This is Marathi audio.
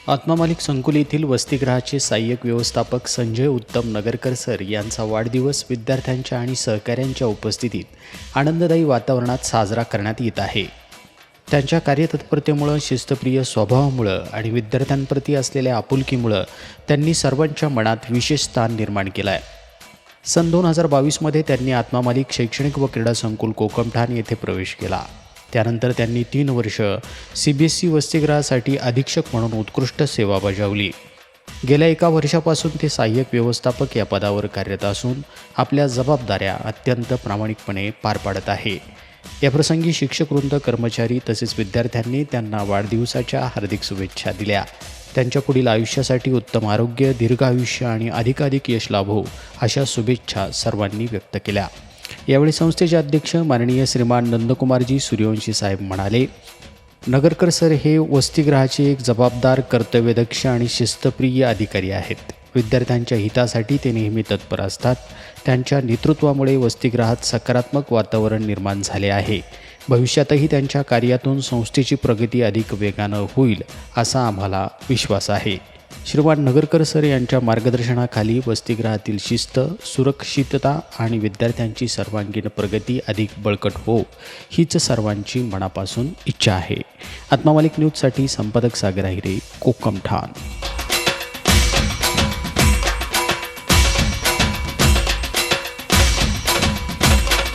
आत्मा मालिक संकुल येथील वसतिगृहाचे सहाय्यक व्यवस्थापक संजय उत्तम नगरकर सर यांचा वाढदिवस विद्यार्थ्यांच्या आणि सहकाऱ्यांच्या उपस्थितीत आनंददायी वातावरणात साजरा करण्यात येत आहे। त्यांच्या कार्यतत्परतेमुळे, शिस्तप्रिय स्वभावामुळे आणि विद्यार्थ्यांप्रती असलेल्या आपुलकीमुळे त्यांनी सर्वांच्या मनात विशेष स्थान निर्माण केलं आहे। सन 2022 त्यांनी आत्मा मालिक शैक्षणिक व क्रीडा संकुल कोकमठाण येथे प्रवेश केला। त्यानंतर त्यांनी 3 वर्ष CBSE वसतिगृहासाठी अधीक्षक म्हणून उत्कृष्ट सेवा बजावली। गेल्या 1 वर्षापासून ते सहाय्यक व्यवस्थापक या पदावर कार्यरत असून आपल्या जबाबदाऱ्या अत्यंत प्रामाणिकपणे पार पाडत आहे। याप्रसंगी शिक्षकवृंद, कर्मचारी तसेच विद्यार्थ्यांनी त्यांना वाढदिवसाच्या हार्दिक शुभेच्छा दिल्या। त्यांच्या पुढील आयुष्यासाठी उत्तम आरोग्य, दीर्घ आयुष्य आणि अधिकाधिक यश लाभो अशा शुभेच्छा सर्वांनी व्यक्त केल्या। यावेळी संस्थेचे अध्यक्ष माननीय श्रीमान नंदकुमारजी सूर्यवंशी साहेब म्हणाले, नगरकर सर हे वसतिगृहाचे एक जबाबदार, कर्तव्यदक्ष आणि शिस्तप्रिय अधिकारी आहेत। विद्यार्थ्यांच्या हितासाठी ते नेहमी तत्पर असतात। त्यांच्या नेतृत्वामुळे वसतिगृहात सकारात्मक वातावरण निर्माण झाले आहे। भविष्यातही त्यांच्या कार्यातून संस्थेची प्रगती अधिक वेगानं होईल असा आम्हाला विश्वास आहे। श्रीमान नगरकर सर यांच्या मार्गदर्शनाखाली वसतिगृहातील शिस्त, सुरक्षितता आणि विद्यार्थ्यांची सर्वांगीण प्रगती अधिक बळकट हो हीच सर्वांची मनापासून इच्छा आहे। आत्मा मालिक न्यूजसाठी संपादक सागर आहिरे, कोकमठाण।